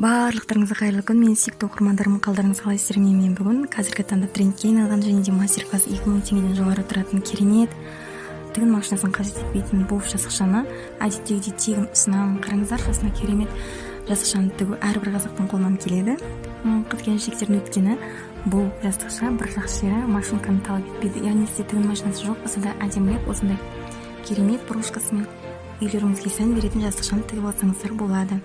Барлықтарыңызға қайырлы күн. Мен сүйікті оқырмандарым, қалдарыңыз қалайсыздар? Мен бүгін қазіргі таңда трендке айналған және де мастер-класс 2000 теңгеден жоғары тұратын керемет тігін машинасын қажет етпейтін буф жасықшаны әдеттегідей тегін ұсынамын. Қараңыздар, жасына керемет жасықшаны тігу әрбір қазақтың қолынан келеді. Қыз-келіншектердің өткені бұл жастықша бір жақсы жері машинканы талап етпейді. Яғни сізде тігін машинасы жоқ болса да әдемілеп осындай керемет брушкасымен үйлеріңізге сән беретін жастықшаны тігіп алсаңыздар болады.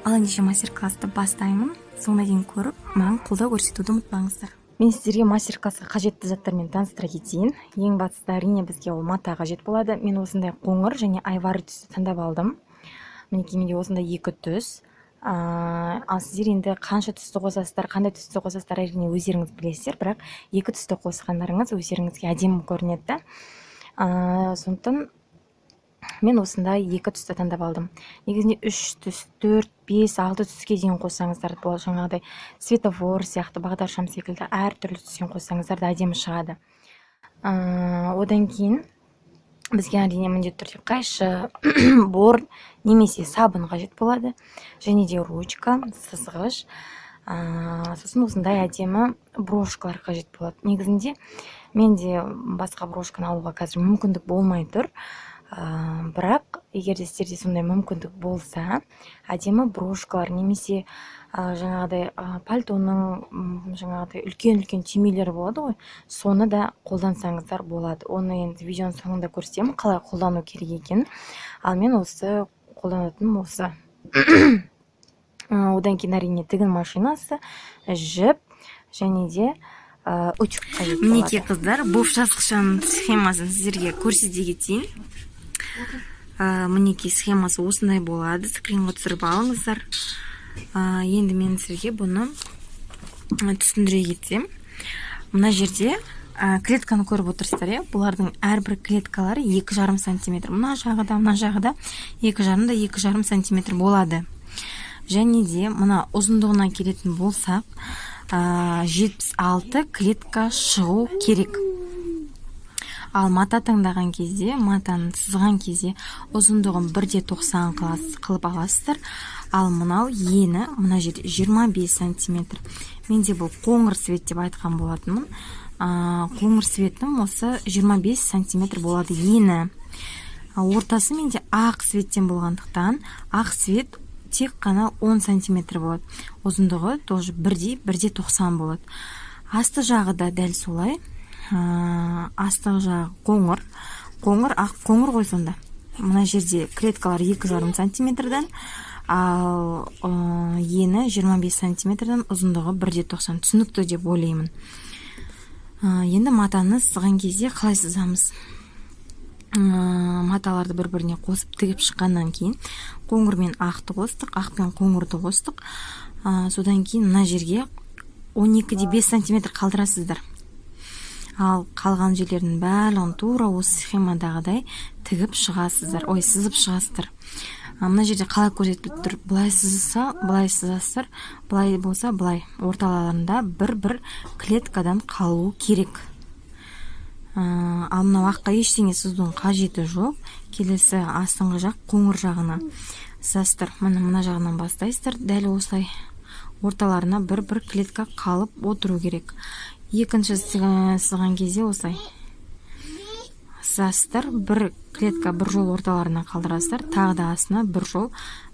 Ал ендеше мастер-классты бастаймын. Соңына дейін көріп, маған қолдау көрсетуді ұмытпаңыздар. Мен сіздерге мастер-классқа қажетті заттармен таныстыра кетейін. Ең бастысы әрине бізге ол мата қажет болады. Мен осындай қоңыр және айвары түсті таңдап алдым. Мінекей менде осындай екі түс. Ал сіздер енді қанша түсті қосасыздар, қандай түсті қосасыздар әрине өздеріңіз білесіздер, бірақ екі түсті қосқандарыңыз өздеріңізге әдемі көрінеді. Сондықтан мен осындай екі түсті таңдап алдым. Негізінде 3 түс, 4, 5, 6 түске дейін қоссаңыздар болады. Жаңағыдай светофор сияқты, бағдаршам секілді әртүрлі түстен қоссаңыздар да әдемі шығады. Одан кейін бізге әрине міндетті түрде қайшы, борт немесе сабын қажет болады. Және де ручка, сызғыш. Сосын осындай әдемі брошкалар қажет болады. Негізінде менде басқа брошканы алуға қазір мүмкіндік болмай тұр. Бірақ егер де сіздерде сондай мүмкіндік болса, әдемі брошкалар немесе жаңағыдай пальтоның жаңағыдай үлкен түймелері болады ғой, соны да қолдансаңыздар болады. Оны енді видеоның соңында көрсетемін, қалай қолдану керек екенін. Ал мен осы қолданатыным осы. Одан кейін әрине тігін машинасы, жіп және де утюг қажет болады. Мінекей қыздар, буф жасықшаның схемасын сіздерге көрсете кетейін. Мінекей схемасы осындай болады. Скринға түсіріп алыңыздар. Енді мен сіздерге бұны түсіндіре кетсем. Мына жерде клетканы көріп отырсыздар, бұлардың әрбір клеткалары 2,5 см. Мына жағы да 2,5 да 2,5 см болады. Және де мына ұзындығына келетін болсақ, 76 клетка шығу керек. Ал мата таңдаған кезде, матаны сызған кезде ұзындығын 1,90 қылып аласыздар. Ал мынау ені, мына жерде 25 см. Менде бұл қоңыр свет деп айтқан болатынмын. Қоңыр светім осы 25 см болады ені. Ортасы менде ақ светтен болғандықтан, ақ свет тек қана 10 см болады. Ұзындығы тоже 1,90 болады. Асты жағы да дәл солай. Астығы жағы қоңыр, ақ қоңыр ғой сонда. Мына жерде клеткалар 2,5 см-дан, ал ені 25 см-дан, ұзындығы 1,90. Түсінікті деп ойлаймын. Енді матаны сызған кезде қалай сызамыз? Маталарды бір-біріне қосып тігіп шыққаннан кейін қоңыр мен ақты қостық, ақ пен қоңырды қостық. Содан кейін мына жерге 12,5 см қалдырасыздар. Ал қалған жерлердің бәрін тура осы схемадағыдай тігіп шығасыздар, сызып шығасыздар. Мына жерде қалай көрсетіліп тұр? Былай сызса, былай сызасыздар, былай болса, былай. Орталарында бір клеткадан қалу керек. Ал мына аққа ештеңе сызудың қажеті жоқ. Келесі астыңғы жақ қоңыр жағына сызасыздар. Мына жағынан бастайсыздар, дәл осылай. Орталарына бір клетка қалып отыру керек. Екінші сызған кезде осылай сызасыздар, бір клетка бір жол орталарына қалдырасыздар, тағы да астына бір жол.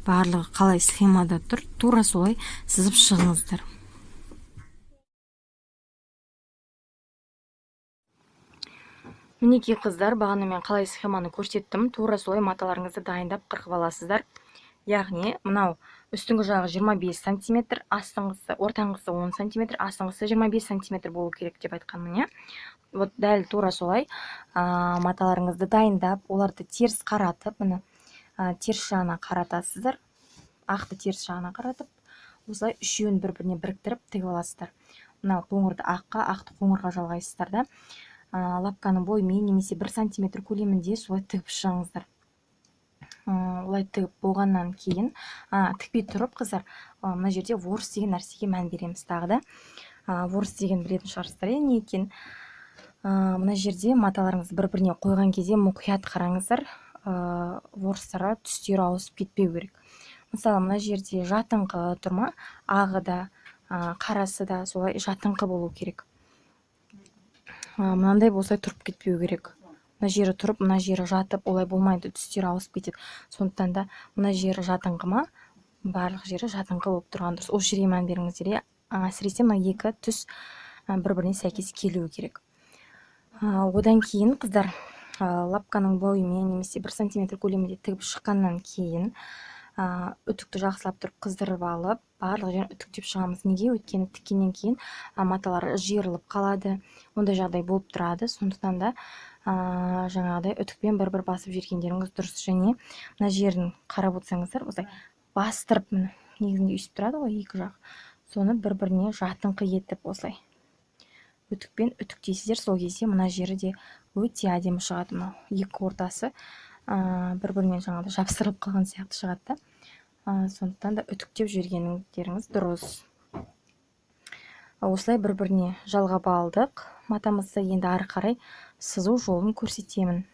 Барлығы қалай схемада тұр, тура солай сызып шығыңыздар. Мінекей қыздар, бағана мен қалай схеманы көрсеттім, тура солай маталарыңызды дайындап қырқып аласыздар. Яғни мынау үстіңгі жағы 25 см, ортаңғысы 10 см, астыңғысы 25 см болу керек деп айтқанмын. Вот дәл тура солай маталарыңызды дайындап, оларды теріс қаратып, теріс жағына қаратасыздар. Ақты теріс жағына қаратып, осылай үшеуін бір-біріне біріктіріп тігіп аласыздар. Мынау қоңырды аққа, ақты қоңырға жалғайсыздар да, лапканы бойымен немесе 1 см көлемінде солай тігіп шығыңыздар. Олай тігіп болғаннан кейін тікпей тұрып қыздар, мына жерде ворс деген нәрсеге мән береміз тағы да. Ворс деген білетін шығарсыздар, не екен? Мына жерде маталарыңызды бір-біріне қойған кезде мұқият қараңыздар, ворстарға түстері ауысып кетпеу керек. мысалы мына жерде жатыңқы тұр ма, ағы да қарасы да солай жатыңқы болу керек. Мынандай болса тұрып кетпеу керек. Мына жері тұрып, мына жері жатып, олай болмайды, түстер ауысып кетеді. Сондықтан да мына жері жатыңқы ма, барлық жері жатыңқы болып тұрған дұрыс. Осы жерге мән беріңіздер. Әсіресе мына екі түс бір-біріне сәйкес келуі керек. Одан кейін қыздар, лапканың бойымен немесе 1 см көлемінде тігіп шыққаннан кейін үтікті жақсылап тұрып қыздырып алып, барлық жерін үтіктеп шығамыз. Неге? Өйткені тіккеннен кейін маталар жиырылып қалады. Ондай жағдай болып тұрады. Сондықтан да жаңағыдай үтікпен бір-бір басып жібергендеріңіз дұрыс. Және мына жерін қарап отырсаңыздар, осылай бастырып, міне негізінде үйісіп тұрады ғой екі жақ. Соны бір-біріне жатыңқы етіп осылай үтікпен үтіктейсіздер. Сол кезде мына жері де өте әдемі шығады. Мынау екі ортасы бір-бірімен жаңағыдай жабыстырылып қалған сияқты шығады. Сондықтан да үтіктеп жібергендеріңіз дұрыс. Осылай бір-біріне жалғап алдық матамызды. Енді ары қарай сызу жолын көрсетемін.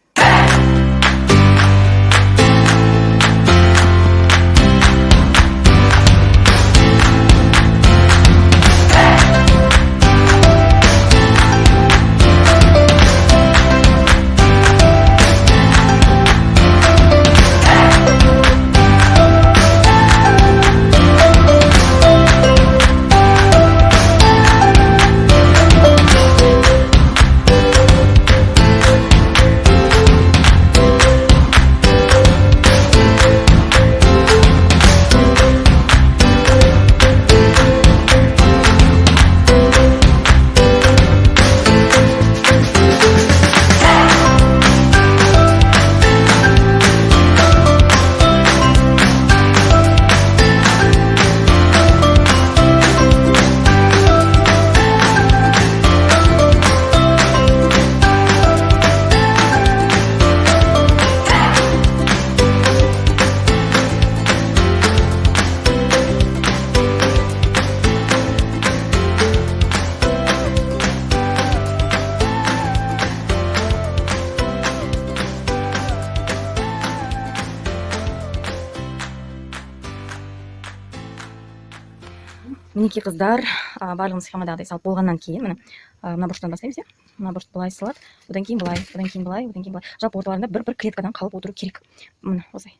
Мінекей қыздар, барлығын схемадағыдай салып болғаннан кейін, мына бұрыштан бастаймыз. Мына бұрышты былай салады, одан кейін былай, одан кейін былай, одан кейін былай. Жалпы орталарында бір клеткадан қалып отыру керек. Міне осылай.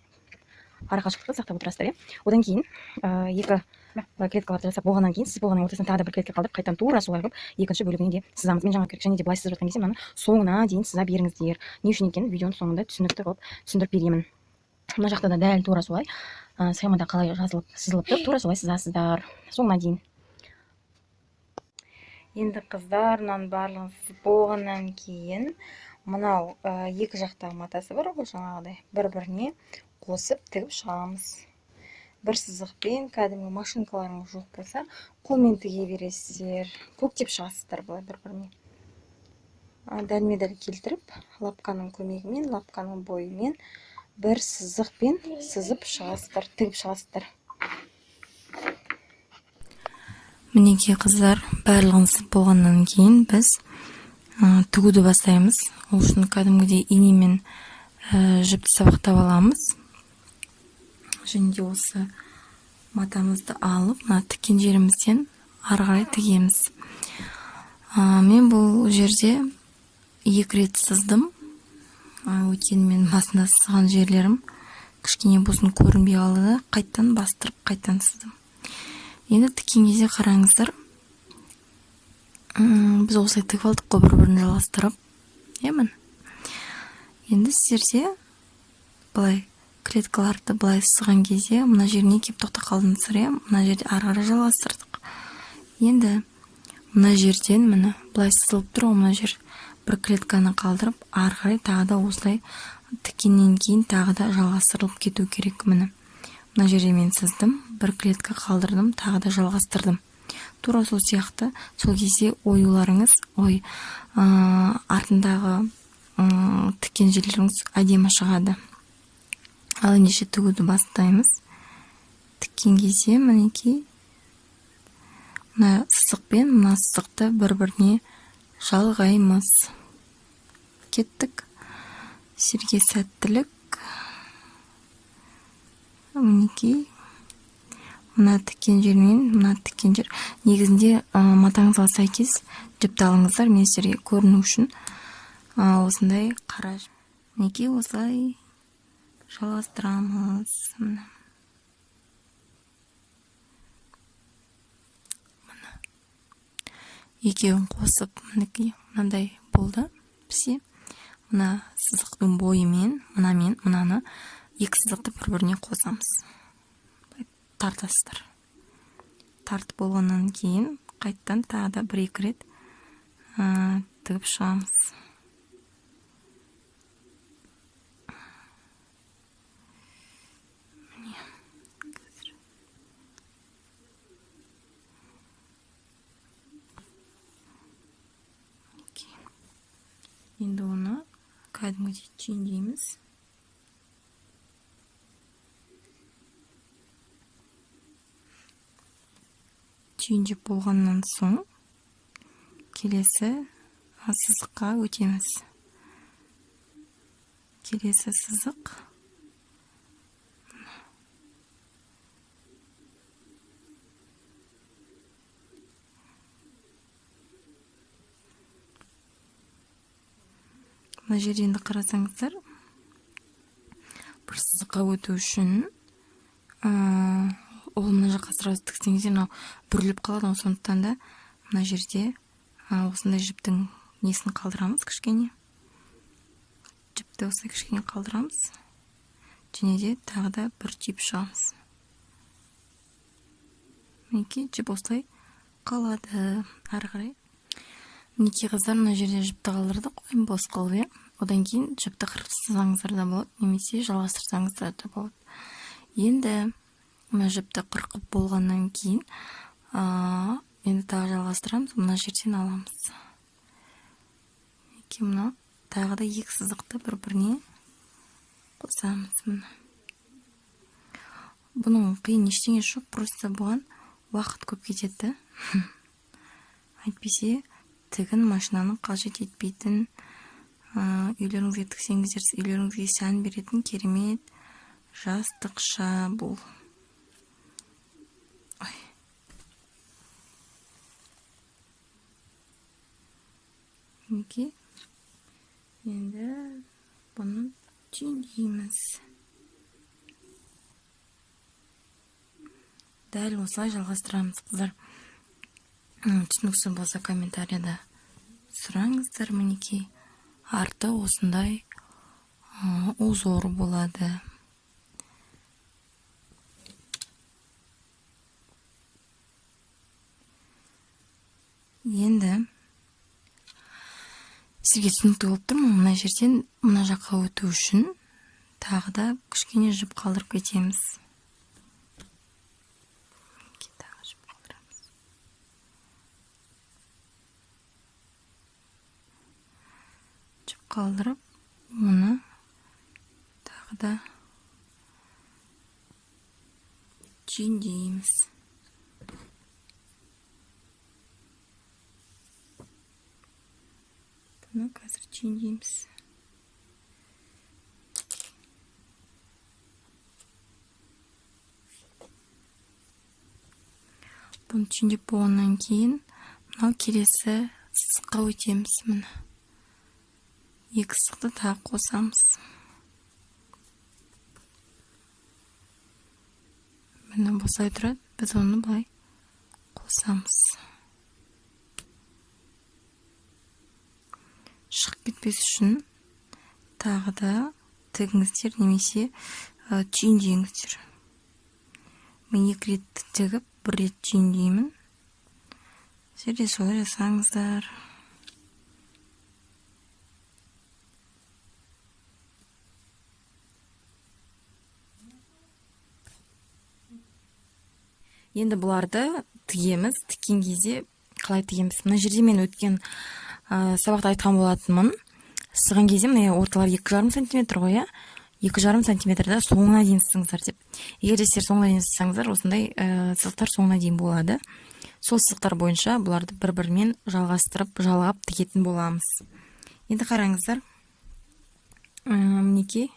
Ара қашықтықты сақтап отырасыздар. Одан кейін екі клеткаларды жасап болғаннан кейін, сіз болғаннан ортасынан тағы да бір клетка қалдырып, қайтадан тура солай қылып екінші бөлігіне де сызамыз. Мен жаңа керек. Және де былай сызып жатқан кезде мынаны соңына дейін сыза беріңіздер. Не үшін екенін видеоның соңында түсінікті қылып түсіндіріп беремін. Мына жақта да дәл тура солай схемада қалай жазылып сызылып тұр, тура солай сызасыздар соңына дейін. Енді қыздар, мынаның барлығын сызып болғаннан кейін мынау екі жақтағы матасы бар ғой, жаңағыдай бір-біріне қосып тігіп шығамыз. Бір сызықпен, кәдімгі машинкаларыңыз жоқ болса, қолмен тіге бересіздер, көктеп шығасыздар былай бір-біріне. Дәлме-дәл келтіріп, лапканың көмегімен, лапканың бойымен бір сызықпен сызып шығасыздар, тігіп шығасыздар. Мінекей қыздар, барлығын сызып болғаннан кейін біз тігуді бастаймыз. Ол үшін кәдімгідей инемен жіпті сабақтап аламыз. Және де осы матамызды алып, мына тіккен жерімізден ары қарай тігеміз. Мен бұл жерде 2 рет сыздым. Өйткені мен басында сызған жерлерім кішкене болсын көрінбей қалды, қайттан бастырып, қайттан сыздым. Енді тіккен кезде қараңыздар, біз осылай тігіп алдық қой, бір-бірін жалғастырып. Енді сіздерде былай клеткаларды былай сызған кезде мына жеріне кеп тоқта қалдыңыздар, мына жерде ары қарай жалғастырдық. Енді мына жерден міне былай сызылып тұр, мына жер бір клетканы қалдырып, ары қарай тағы да осылай тіккеннен кейін тағы да жалғастырылып кету керек. Міне мына жерде мен сыздым, бір клетка қалдырдым, тағы да жалғастырдым. Тура сол сияқты, сол кезде оюларыңыз, артындағы тіккен жерлеріңіз әдемі шығады. Ал ендеше тігуді бастаймыз. Тіккен кезде мінекей мына сызықпен мына сызықты бір-біріне жалғаймыз. Кеттік. Сізге сәттілік. Мінекей мына тіккен жер мен мына тіккен жер негізінде матаңызға сәйкес жіпті алыңыздар. Мен сіздерге көріну үшін осындай қара. Мінекей осылай жалғастырамыз. Мына екеуін қосып, мінекей мынандай болды бізде. Мына сызықтың бойымен мынаны екі сызықты бір-біріне қосамыз. Тартасыздар. Тартып болғаннан кейін қайттан тағы да бір-екі рет тігіп шығамыз. Енді оны кәдімгідей түйіндейміз. Түйіндеп болғаннан соң келесі сызыққа өтеміз. Келесі сызық мына жерде енді қарасаңыздар, бір сызыққа өту үшін ол мына жаққа сразу тіксеңіздер, мынау бүріліп қалады. Сондықтан да мына жерде осындай жіптің несін қалдырамыз, кішкене. Жіпті осылай кішкене қалдырамыз. Және де тағы да бір түйіп шығамыз. Мінекей жіп осылай қалады. Ары қарай. Мінекей қыздар, мына жерде жіпті қалдырдық, бос қалды. Одан кейін жіпті қырқсаңыздар да болады, немесе жалғастырсаңыздар да болады. Енді мына жіпті қырқып болғаннан кейін енді тағы жалғастырамыз. Мына жерден аламыз. Мына тағы да екі сызықты бір-біріне қосамыз. Бұның қиын ештеңе жоқ, просто бұған уақыт көп кетеді. Әйтпесе тігін машинаның қажет етпейтін, үйлеріңізге тіксеңіздер, үйлеріңізге сән беретін керемет жастықша бұл. Мінекей. Енді бұны түйіндейміз. Дәл осылай жалғастырамыз, қыздар. Түсініксіз болса комментарияда сұраңыздар. Мінекей арты осындай узор болады. Енді сізге түсінікті болып тұр ма? Мына жерден мына жаққа өту үшін тағы да кішкене жіп қалдырып кетеміз. Жіп қалдырып, оны тағы да түйіндейміз. Бұны қазір түйіндейміз. Бұны түйіндеп болғаннан кейін мынау келесі сызыққа өтеміз. Міне екі сызықты тағы қосамыз. Міне босай тұрады, біз оны былай қосамыз. Шығып кетпес үшін тағы да тігіңіздер, немесе түйіндеңіздер. Мен екі рет тігіп, бір рет түйіндеймін. Сіздер де солай жасаңыздар. Енді бұларды тігеміз. Тіккен кезде қалай тігеміз? Мына жерде мен өткен сабақта айтқан болатынмын. Сызған кезде мына орталар 2,5 см ғой, 2,5 см соңына дейін сызыңыздар деп. Егер де сіздер соңына дейін сызсаңыздар, осындай сызықтар соңына дейін болады. Сол сызықтар бойынша бұларды бір-бірімен жалғастырып, жалғап тігетін боламыз. Енді қараңыздар. Мінекей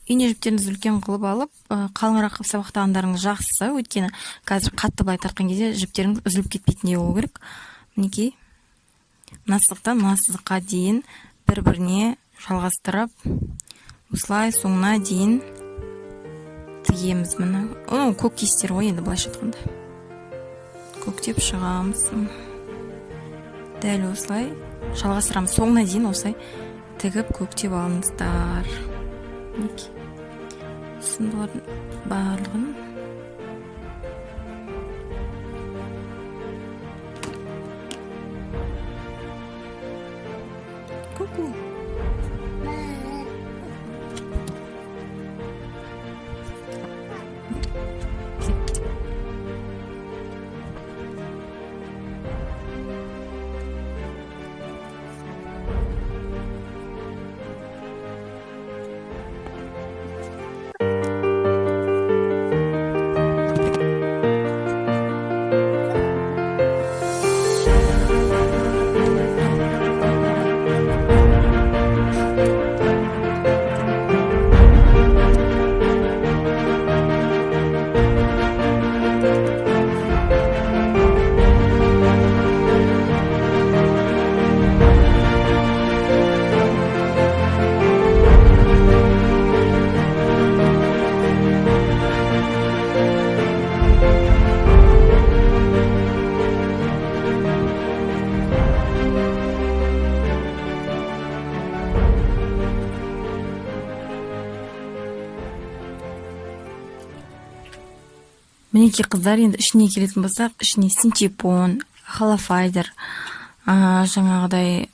ине жіптеріңізді үлкен қылып алып, қалыңырақ қылып сабақтағандарыңыз жақсы, өйткені қазір қатты былай тартқан кезде жіптеріңіз үзіліп кетпейтіндей болу керек. Мінекей, мына сызықтан мына сызыққа дейін бір-біріне жалғастырып, осылай соңына дейін тігеміз. Міне, көк кестер ғой, енді былайша айтқанда. Көктеп шығамыз. Дәл осылай жалғастырамыз. Соңына дейін осылай тігіп көктеп алыңыздар. Мінекей. Сосын бұлардың барлығын ку-ку. Мінекей қыздар, енді ішіне келетін болсақ, ішіне синтепон, холофайдер, жаңағыдай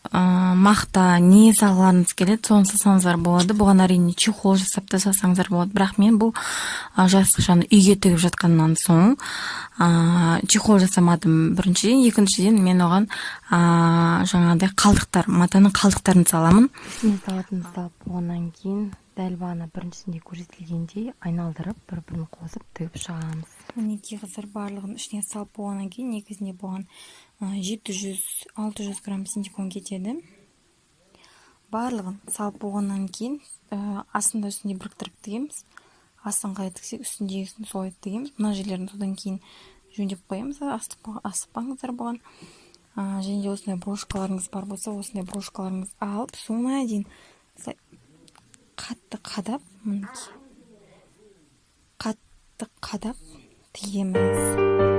мақта, не салғыларыңыз келеді, соны салсаңыздар болады. Бұған әрине чехол жасап та салсаңыздар болады. Бірақ мен бұл жастықшаны үйге тігіп жатқаннан соң чехол жасамадым біріншіден. Екіншіден мен оған жаңағыдай қалдықтар, матаның қалдықтарын саламын. Ішіне салатын салып болғаннан кейін дәл бағана біріншісінде көрсетілгендей айналдырып бір-бірін қосып тігіп шығамыз. Мінекей қыздар, барлығын ішіне салып болғаннан кейін негізінде болған 700-600 грамм синтепон кетеді. Барлығын салып болғаннан кейін астында үстінде біріктіріп тігеміз. Астын қалай тіксек, үстіндегісін солай тігеміз. Мына жерлерін содан кейін жөндеп қоямыз. Асықпаңыздар болған. Және де осындай брошкаларыңыз бар болса, осындай брошкаларыңыз алып, соңына дейін қатты қадап тігеміз.